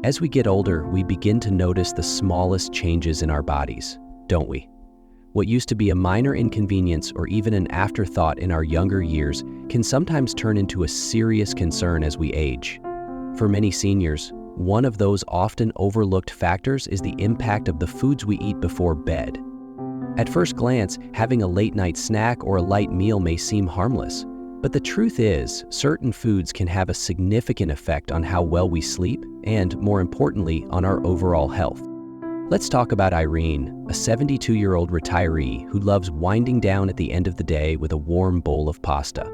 As we get older, we begin to notice the smallest changes in our bodies, don't we? What used to be a minor inconvenience or even an afterthought in our younger years can sometimes turn into a serious concern as we age. For many seniors, one of those often overlooked factors is the impact of the foods we eat before bed. At first glance, having a late-night snack or a light meal may seem harmless, but the truth is, certain foods can have a significant effect on how well we sleep and, more importantly, on our overall health. Let's talk about Irene, a 72-year-old retiree who loves winding down at the end of the day with a warm bowl of pasta.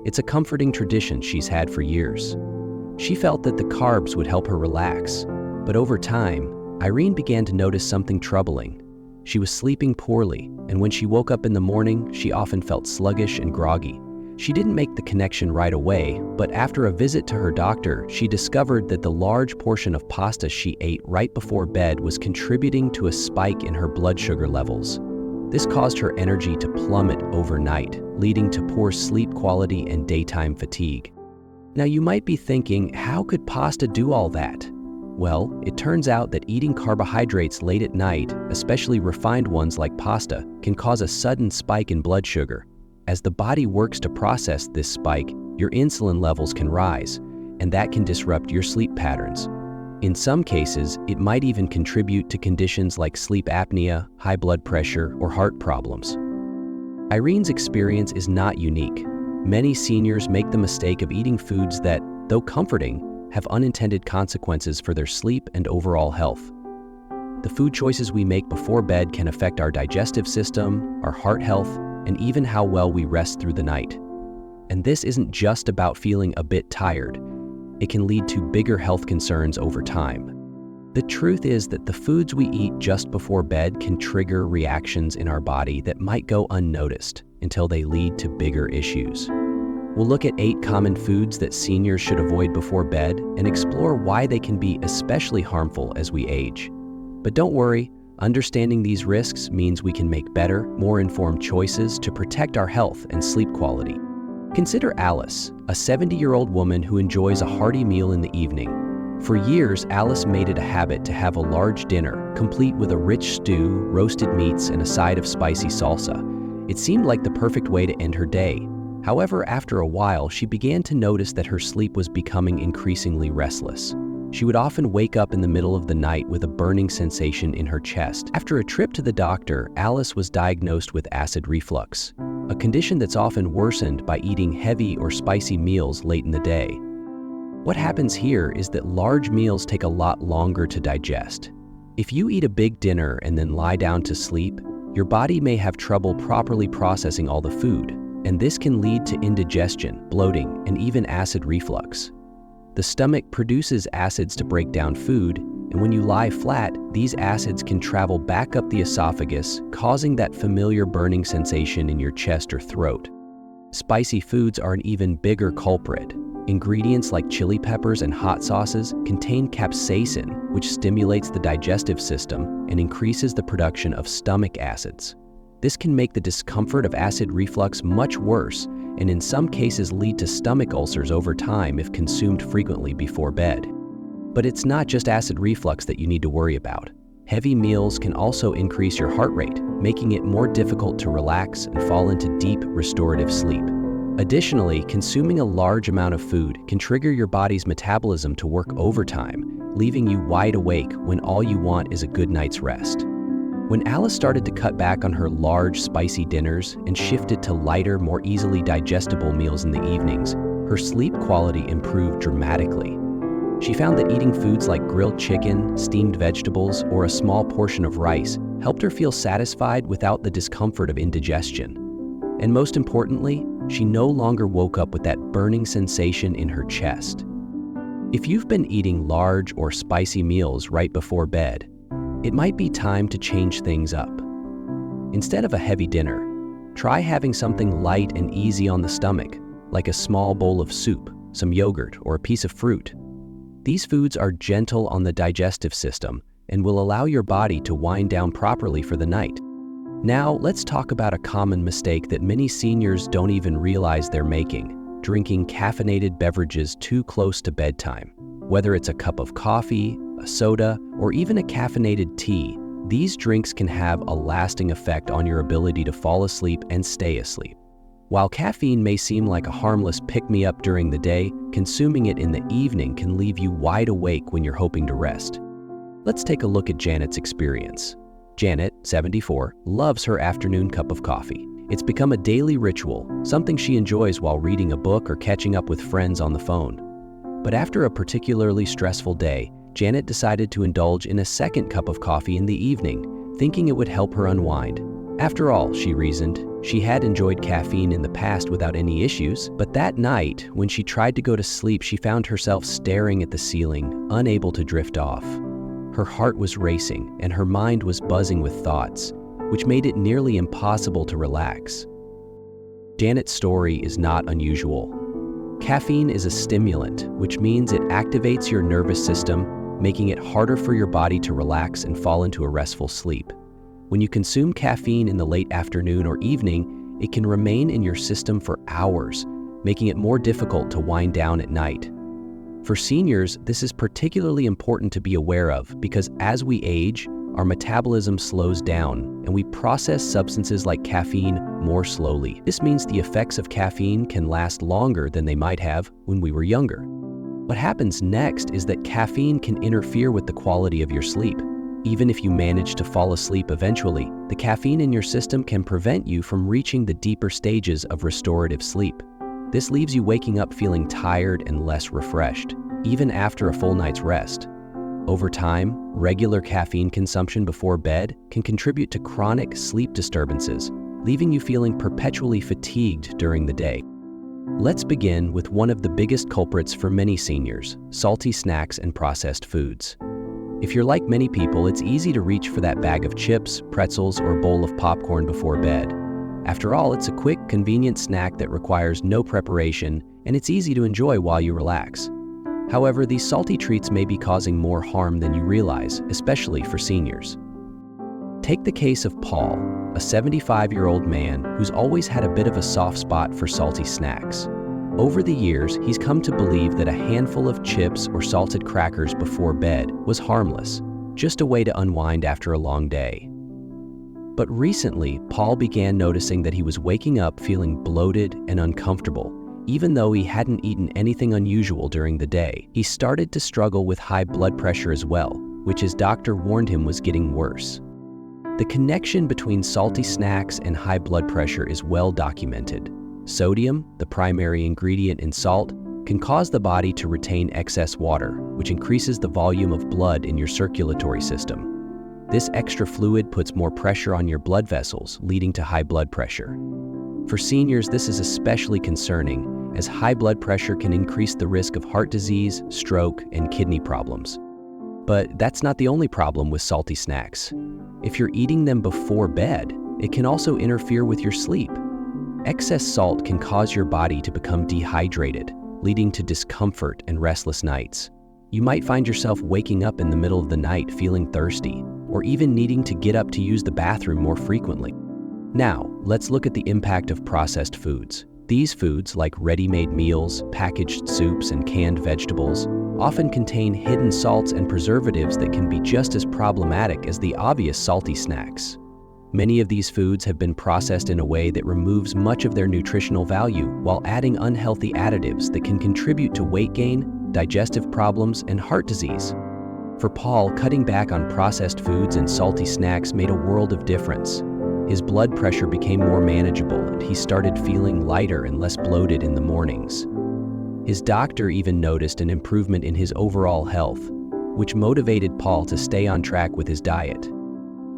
It's a comforting tradition she's had for years. She felt that the carbs would help her relax, but over time, Irene began to notice something troubling. She was sleeping poorly, and when she woke up in the morning, she often felt sluggish and groggy. She didn't make the connection right away, but after a visit to her doctor, she discovered that the large portion of pasta she ate right before bed was contributing to a spike in her blood sugar levels. This caused her energy to plummet overnight, leading to poor sleep quality and daytime fatigue. Now you might be thinking, how could pasta do all that? Well, it turns out that eating carbohydrates late at night, especially refined ones like pasta, can cause a sudden spike in blood sugar. As the body works to process this spike, your insulin levels can rise, and that can disrupt your sleep patterns. In some cases, it might even contribute to conditions like sleep apnea, high blood pressure, or heart problems. Irene's experience is not unique. Many seniors make the mistake of eating foods that, though comforting, have unintended consequences for their sleep and overall health. The food choices we make before bed can affect our digestive system, our heart health, and even how well we rest through the night. And this isn't just about feeling a bit tired. It can lead to bigger health concerns over time. The truth is that the foods we eat just before bed can trigger reactions in our body that might go unnoticed until they lead to bigger issues. We'll look at 8 common foods that seniors should avoid before bed and explore why they can be especially harmful as we age. But don't worry, understanding these risks means we can make better, more informed choices to protect our health and sleep quality. Consider Alice, a 70-year-old woman who enjoys a hearty meal in the evening. For years, Alice made it a habit to have a large dinner, complete with a rich stew, roasted meats, and a side of spicy salsa. It seemed like the perfect way to end her day. However, after a while, she began to notice that her sleep was becoming increasingly restless. She would often wake up in the middle of the night with a burning sensation in her chest. After a trip to the doctor, Alice was diagnosed with acid reflux, a condition that's often worsened by eating heavy or spicy meals late in the day. What happens here is that large meals take a lot longer to digest. If you eat a big dinner and then lie down to sleep, your body may have trouble properly processing all the food, and this can lead to indigestion, bloating, and even acid reflux. The stomach produces acids to break down food, and when you lie flat, these acids can travel back up the esophagus, causing that familiar burning sensation in your chest or throat. Spicy foods are an even bigger culprit. Ingredients like chili peppers and hot sauces contain capsaicin, which stimulates the digestive system and increases the production of stomach acids. This can make the discomfort of acid reflux much worse, and in some cases lead to stomach ulcers over time if consumed frequently before bed. But it's not just acid reflux that you need to worry about. Heavy meals can also increase your heart rate, making it more difficult to relax and fall into deep, restorative sleep. Additionally, consuming a large amount of food can trigger your body's metabolism to work overtime, leaving you wide awake when all you want is a good night's rest. When Alice started to cut back on her large, spicy dinners and shifted to lighter, more easily digestible meals in the evenings, her sleep quality improved dramatically. She found that eating foods like grilled chicken, steamed vegetables, or a small portion of rice helped her feel satisfied without the discomfort of indigestion. And most importantly, she no longer woke up with that burning sensation in her chest. If you've been eating large or spicy meals right before bed, it might be time to change things up. Instead of a heavy dinner, try having something light and easy on the stomach, like a small bowl of soup, some yogurt, or a piece of fruit. These foods are gentle on the digestive system and will allow your body to wind down properly for the night. Now, let's talk about a common mistake that many seniors don't even realize they're making: drinking caffeinated beverages too close to bedtime. Whether it's a cup of coffee, a soda, or even a caffeinated tea, these drinks can have a lasting effect on your ability to fall asleep and stay asleep. While caffeine may seem like a harmless pick-me-up during the day, consuming it in the evening can leave you wide awake when you're hoping to rest. Let's take a look at Janet's experience. Janet, 74, loves her afternoon cup of coffee. It's become a daily ritual, something she enjoys while reading a book or catching up with friends on the phone. But after a particularly stressful day, Janet decided to indulge in a second cup of coffee in the evening, thinking it would help her unwind. After all, she reasoned, she had enjoyed caffeine in the past without any issues, but that night, when she tried to go to sleep, she found herself staring at the ceiling, unable to drift off. Her heart was racing, and her mind was buzzing with thoughts, which made it nearly impossible to relax. Janet's story is not unusual. Caffeine is a stimulant, which means it activates your nervous system, making it harder for your body to relax and fall into a restful sleep. When you consume caffeine in the late afternoon or evening, it can remain in your system for hours, making it more difficult to wind down at night. For seniors, this is particularly important to be aware of because as we age, our metabolism slows down and we process substances like caffeine more slowly. This means the effects of caffeine can last longer than they might have when we were younger. What happens next is that caffeine can interfere with the quality of your sleep. Even if you manage to fall asleep eventually, the caffeine in your system can prevent you from reaching the deeper stages of restorative sleep. This leaves you waking up feeling tired and less refreshed, even after a full night's rest. Over time, regular caffeine consumption before bed can contribute to chronic sleep disturbances, leaving you feeling perpetually fatigued during the day. Let's begin with one of the biggest culprits for many seniors, salty snacks and processed foods. If you're like many people, it's easy to reach for that bag of chips, pretzels, or bowl of popcorn before bed. After all, it's a quick, convenient snack that requires no preparation, and it's easy to enjoy while you relax. However, these salty treats may be causing more harm than you realize, especially for seniors. Take the case of Paul, a 75-year-old man who's always had a bit of a soft spot for salty snacks. Over the years, he's come to believe that a handful of chips or salted crackers before bed was harmless, just a way to unwind after a long day. But recently, Paul began noticing that he was waking up feeling bloated and uncomfortable, even though he hadn't eaten anything unusual during the day. He started to struggle with high blood pressure as well, which his doctor warned him was getting worse. The connection between salty snacks and high blood pressure is well documented. Sodium, the primary ingredient in salt, can cause the body to retain excess water, which increases the volume of blood in your circulatory system. This extra fluid puts more pressure on your blood vessels, leading to high blood pressure. For seniors, this is especially concerning, as high blood pressure can increase the risk of heart disease, stroke, and kidney problems. But that's not the only problem with salty snacks. If you're eating them before bed, it can also interfere with your sleep. Excess salt can cause your body to become dehydrated, leading to discomfort and restless nights. You might find yourself waking up in the middle of the night feeling thirsty, or even needing to get up to use the bathroom more frequently. Now, let's look at the impact of processed foods. These foods, like ready-made meals, packaged soups, and canned vegetables, often contain hidden salts and preservatives that can be just as problematic as the obvious salty snacks. Many of these foods have been processed in a way that removes much of their nutritional value while adding unhealthy additives that can contribute to weight gain, digestive problems, and heart disease. For Paul, cutting back on processed foods and salty snacks made a world of difference. His blood pressure became more manageable, and he started feeling lighter and less bloated in the mornings. His doctor even noticed an improvement in his overall health, which motivated Paul to stay on track with his diet.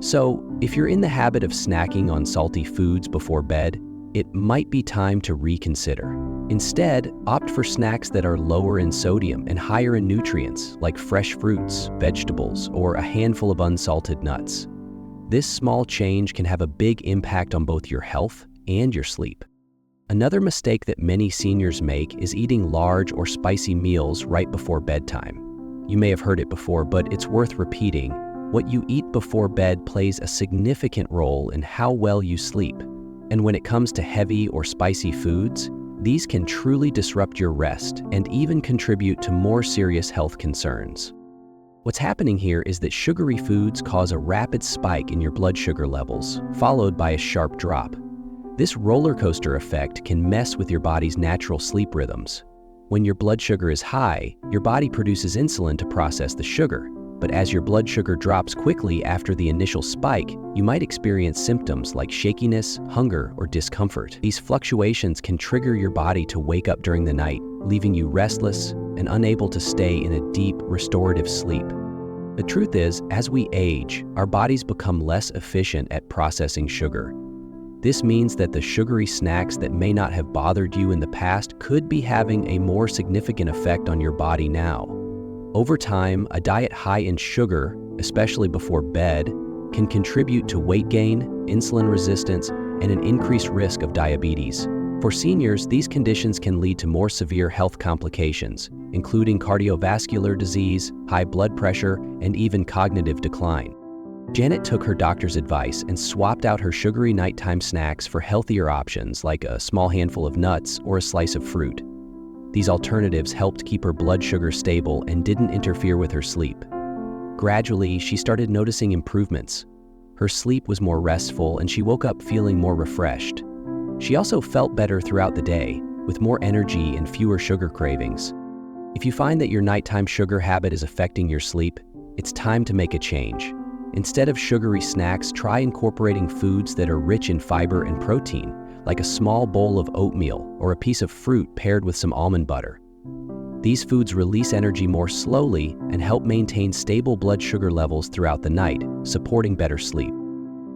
So, if you're in the habit of snacking on salty foods before bed, it might be time to reconsider. Instead, opt for snacks that are lower in sodium and higher in nutrients, like fresh fruits, vegetables, or a handful of unsalted nuts. This small change can have a big impact on both your health and your sleep. Another mistake that many seniors make is eating large or spicy meals right before bedtime. You may have heard it before, but it's worth repeating. What you eat before bed plays a significant role in how well you sleep. And when it comes to heavy or spicy foods, these can truly disrupt your rest and even contribute to more serious health concerns. What's happening here is that sugary foods cause a rapid spike in your blood sugar levels, followed by a sharp drop. This roller coaster effect can mess with your body's natural sleep rhythms. When your blood sugar is high, your body produces insulin to process the sugar. But as your blood sugar drops quickly after the initial spike, you might experience symptoms like shakiness, hunger, or discomfort. These fluctuations can trigger your body to wake up during the night, leaving you restless and unable to stay in a deep, restorative sleep. The truth is, as we age, our bodies become less efficient at processing sugar. This means that the sugary snacks that may not have bothered you in the past could be having a more significant effect on your body now. Over time, a diet high in sugar, especially before bed, can contribute to weight gain, insulin resistance, and an increased risk of diabetes. For seniors, these conditions can lead to more severe health complications, including cardiovascular disease, high blood pressure, and even cognitive decline. Janet took her doctor's advice and swapped out her sugary nighttime snacks for healthier options like a small handful of nuts or a slice of fruit. These alternatives helped keep her blood sugar stable and didn't interfere with her sleep. Gradually, she started noticing improvements. Her sleep was more restful and she woke up feeling more refreshed. She also felt better throughout the day, with more energy and fewer sugar cravings. If you find that your nighttime sugar habit is affecting your sleep, it's time to make a change. Instead of sugary snacks, try incorporating foods that are rich in fiber and protein, like a small bowl of oatmeal or a piece of fruit paired with some almond butter. These foods release energy more slowly and help maintain stable blood sugar levels throughout the night, supporting better sleep.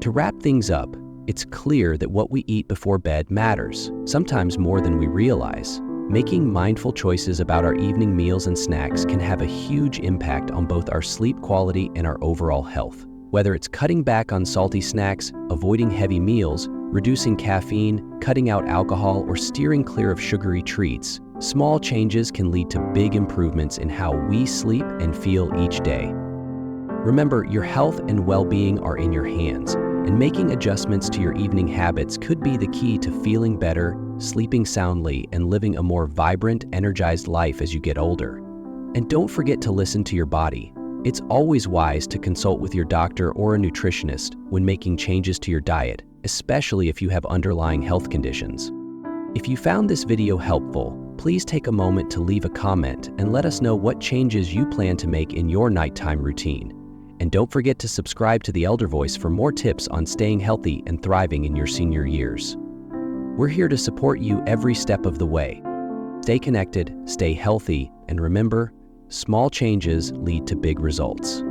To wrap things up, it's clear that what we eat before bed matters, sometimes more than we realize. Making mindful choices about our evening meals and snacks can have a huge impact on both our sleep quality and our overall health. Whether it's cutting back on salty snacks, avoiding heavy meals, reducing caffeine, cutting out alcohol, or steering clear of sugary treats, small changes can lead to big improvements in how we sleep and feel each day. Remember, your health and well-being are in your hands, and making adjustments to your evening habits could be the key to feeling better, sleeping soundly, and living a more vibrant, energized life as you get older. And don't forget to listen to your body. It's always wise to consult with your doctor or a nutritionist when making changes to your diet, especially if you have underlying health conditions. If you found this video helpful, please take a moment to leave a comment and let us know what changes you plan to make in your nighttime routine. And don't forget to subscribe to The Elder Voice for more tips on staying healthy and thriving in your senior years. We're here to support you every step of the way. Stay connected, stay healthy, and remember, small changes lead to big results.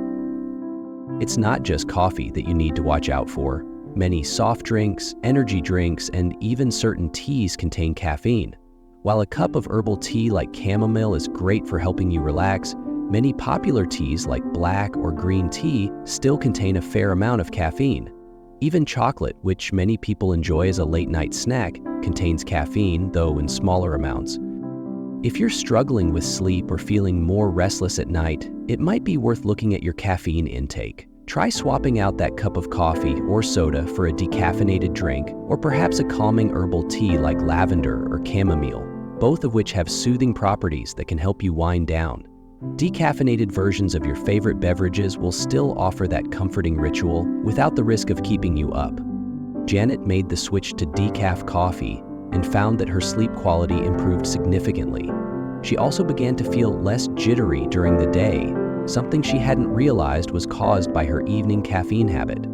It's not just coffee that you need to watch out for. Many soft drinks, energy drinks, and even certain teas contain caffeine. While a cup of herbal tea like chamomile is great for helping you relax, many popular teas like black or green tea still contain a fair amount of caffeine. Even chocolate, which many people enjoy as a late-night snack, contains caffeine, though in smaller amounts. If you're struggling with sleep or feeling more restless at night, it might be worth looking at your caffeine intake. Try swapping out that cup of coffee or soda for a decaffeinated drink, or perhaps a calming herbal tea like lavender or chamomile, both of which have soothing properties that can help you wind down. Decaffeinated versions of your favorite beverages will still offer that comforting ritual without the risk of keeping you up. Janet made the switch to decaf coffee and found that her sleep quality improved significantly. She also began to feel less jittery during the day, something she hadn't realized was caused by her evening caffeine habit.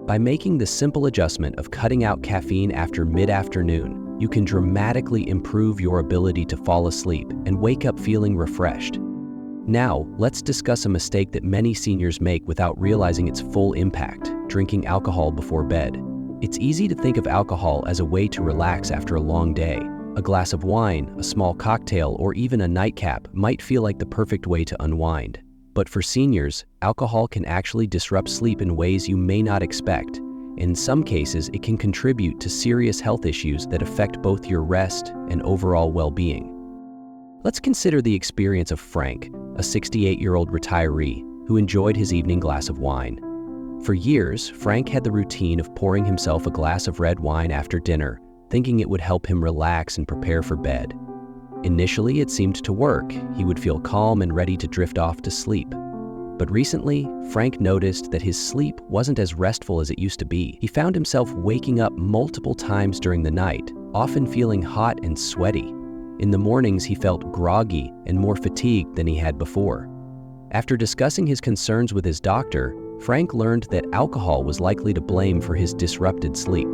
By making the simple adjustment of cutting out caffeine after mid-afternoon, you can dramatically improve your ability to fall asleep and wake up feeling refreshed. Now, let's discuss a mistake that many seniors make without realizing its full impact: drinking alcohol before bed. It's easy to think of alcohol as a way to relax after a long day. A glass of wine, a small cocktail, or even a nightcap might feel like the perfect way to unwind. But for seniors, alcohol can actually disrupt sleep in ways you may not expect. In some cases, it can contribute to serious health issues that affect both your rest and overall well-being. Let's consider the experience of Frank, a 68-year-old retiree who enjoyed his evening glass of wine. For years, Frank had the routine of pouring himself a glass of red wine after dinner, thinking it would help him relax and prepare for bed. Initially, it seemed to work. He would feel calm and ready to drift off to sleep. But recently, Frank noticed that his sleep wasn't as restful as it used to be. He found himself waking up multiple times during the night, often feeling hot and sweaty. In the mornings, he felt groggy and more fatigued than he had before. After discussing his concerns with his doctor, Frank learned that alcohol was likely to blame for his disrupted sleep.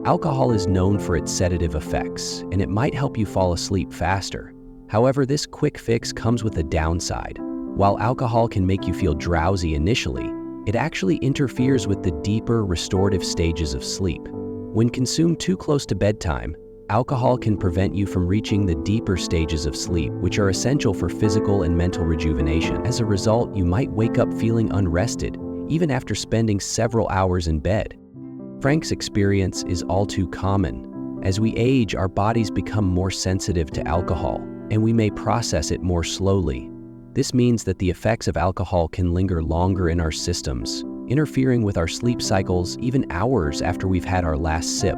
Alcohol is known for its sedative effects, and it might help you fall asleep faster. However, this quick fix comes with a downside. While alcohol can make you feel drowsy initially, it actually interferes with the deeper restorative stages of sleep. When consumed too close to bedtime, alcohol can prevent you from reaching the deeper stages of sleep, which are essential for physical and mental rejuvenation. As a result, you might wake up feeling unrested, even after spending several hours in bed. Frank's experience is all too common. As we age, our bodies become more sensitive to alcohol, and we may process it more slowly. This means that the effects of alcohol can linger longer in our systems, interfering with our sleep cycles even hours after we've had our last sip.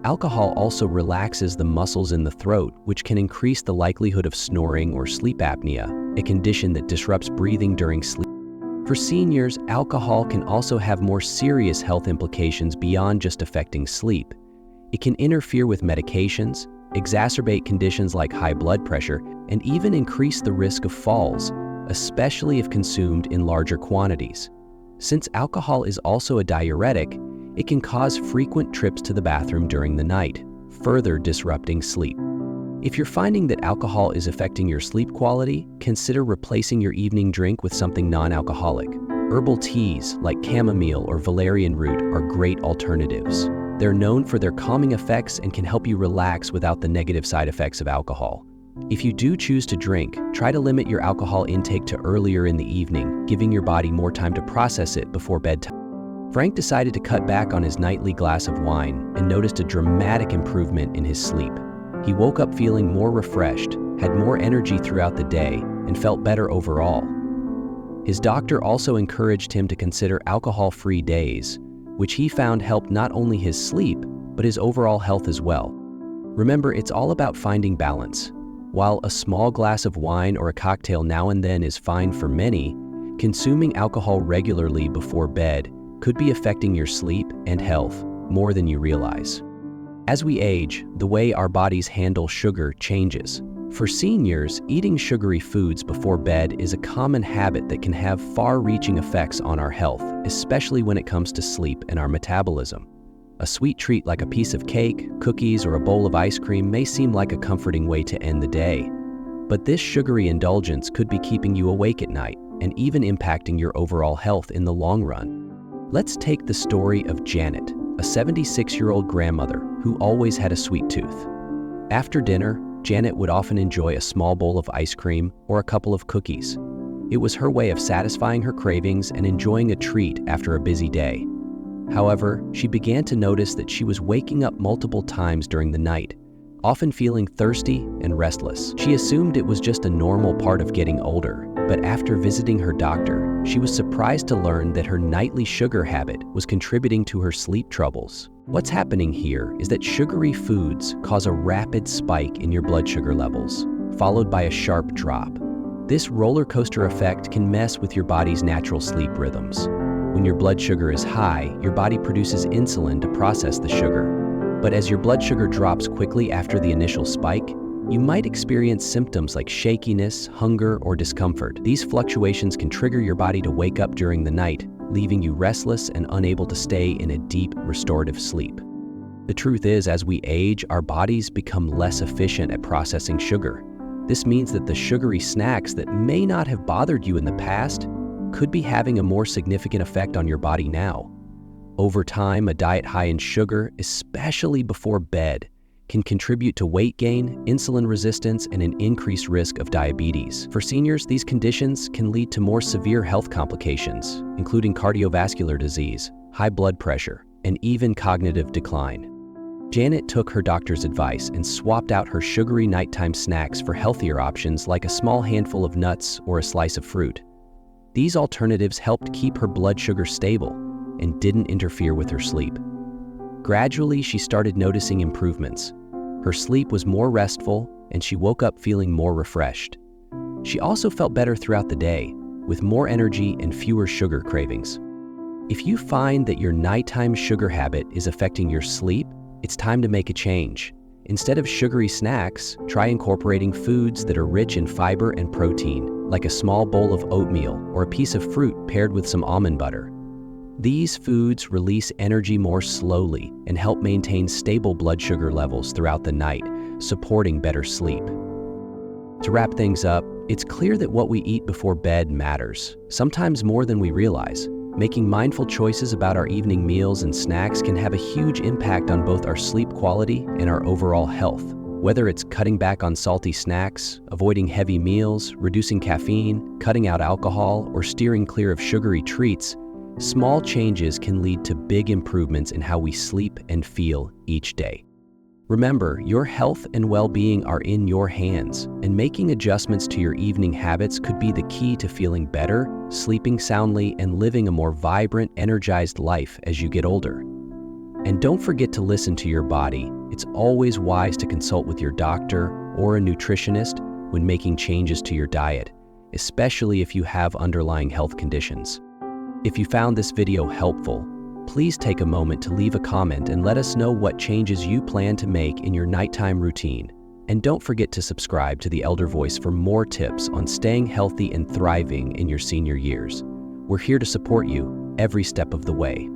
Alcohol also relaxes the muscles in the throat, which can increase the likelihood of snoring or sleep apnea, a condition that disrupts breathing during sleep. For seniors, alcohol can also have more serious health implications beyond just affecting sleep. It can interfere with medications, exacerbate conditions like high blood pressure, and even increase the risk of falls, especially if consumed in larger quantities. Since alcohol is also a diuretic, it can cause frequent trips to the bathroom during the night, further disrupting sleep. If you're finding that alcohol is affecting your sleep quality, consider replacing your evening drink with something non-alcoholic. Herbal teas like chamomile or valerian root are great alternatives. They're known for their calming effects and can help you relax without the negative side effects of alcohol. If you do choose to drink, try to limit your alcohol intake to earlier in the evening, giving your body more time to process it before bedtime. Frank decided to cut back on his nightly glass of wine and noticed a dramatic improvement in his sleep. He woke up feeling more refreshed, had more energy throughout the day, and felt better overall. His doctor also encouraged him to consider alcohol-free days, which he found helped not only his sleep, but his overall health as well. Remember, it's all about finding balance. While a small glass of wine or a cocktail now and then is fine for many, consuming alcohol regularly before bed could be affecting your sleep and health more than you realize. As we age, the way our bodies handle sugar changes. For seniors, eating sugary foods before bed is a common habit that can have far-reaching effects on our health, especially when it comes to sleep and our metabolism. A sweet treat like a piece of cake, cookies, or a bowl of ice cream may seem like a comforting way to end the day. But this sugary indulgence could be keeping you awake at night and even impacting your overall health in the long run. Let's take the story of Janet, a 76-year-old grandmother who always had a sweet tooth. After dinner, Janet would often enjoy a small bowl of ice cream or a couple of cookies. It was her way of satisfying her cravings and enjoying a treat after a busy day. However, she began to notice that she was waking up multiple times during the night, often feeling thirsty and restless. She assumed it was just a normal part of getting older, but after visiting her doctor, she was surprised to learn that her nightly sugar habit was contributing to her sleep troubles. What's happening here is that sugary foods cause a rapid spike in your blood sugar levels, followed by a sharp drop. This roller coaster effect can mess with your body's natural sleep rhythms. When your blood sugar is high, your body produces insulin to process the sugar. But as your blood sugar drops quickly after the initial spike, you might experience symptoms like shakiness, hunger, or discomfort. These fluctuations can trigger your body to wake up during the night, leaving you restless and unable to stay in a deep, restorative sleep. The truth is, as we age, our bodies become less efficient at processing sugar. This means that the sugary snacks that may not have bothered you in the past could be having a more significant effect on your body now. Over time, a diet high in sugar, especially before bed, can contribute to weight gain, insulin resistance, and an increased risk of diabetes. For seniors, these conditions can lead to more severe health complications, including cardiovascular disease, high blood pressure, and even cognitive decline. Janet took her doctor's advice and swapped out her sugary nighttime snacks for healthier options like a small handful of nuts or a slice of fruit. These alternatives helped keep her blood sugar stable and didn't interfere with her sleep. Gradually, she started noticing improvements. Her sleep was more restful, and she woke up feeling more refreshed. She also felt better throughout the day, with more energy and fewer sugar cravings. If you find that your nighttime sugar habit is affecting your sleep, it's time to make a change. Instead of sugary snacks, try incorporating foods that are rich in fiber and protein, like a small bowl of oatmeal or a piece of fruit paired with some almond butter. These foods release energy more slowly and help maintain stable blood sugar levels throughout the night, supporting better sleep. To wrap things up, it's clear that what we eat before bed matters, sometimes more than we realize. Making mindful choices about our evening meals and snacks can have a huge impact on both our sleep quality and our overall health. Whether it's cutting back on salty snacks, avoiding heavy meals, reducing caffeine, cutting out alcohol, or steering clear of sugary treats, small changes can lead to big improvements in how we sleep and feel each day. Remember, your health and well-being are in your hands, and making adjustments to your evening habits could be the key to feeling better, sleeping soundly, and living a more vibrant, energized life as you get older. And don't forget to listen to your body. It's always wise to consult with your doctor or a nutritionist when making changes to your diet, especially if you have underlying health conditions. If you found this video helpful, please take a moment to leave a comment and let us know what changes you plan to make in your nighttime routine. And don't forget to subscribe to The Elder Voice for more tips on staying healthy and thriving in your senior years. We're here to support you every step of the way.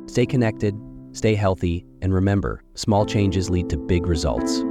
Stay connected, stay healthy, and remember, small changes lead to big results.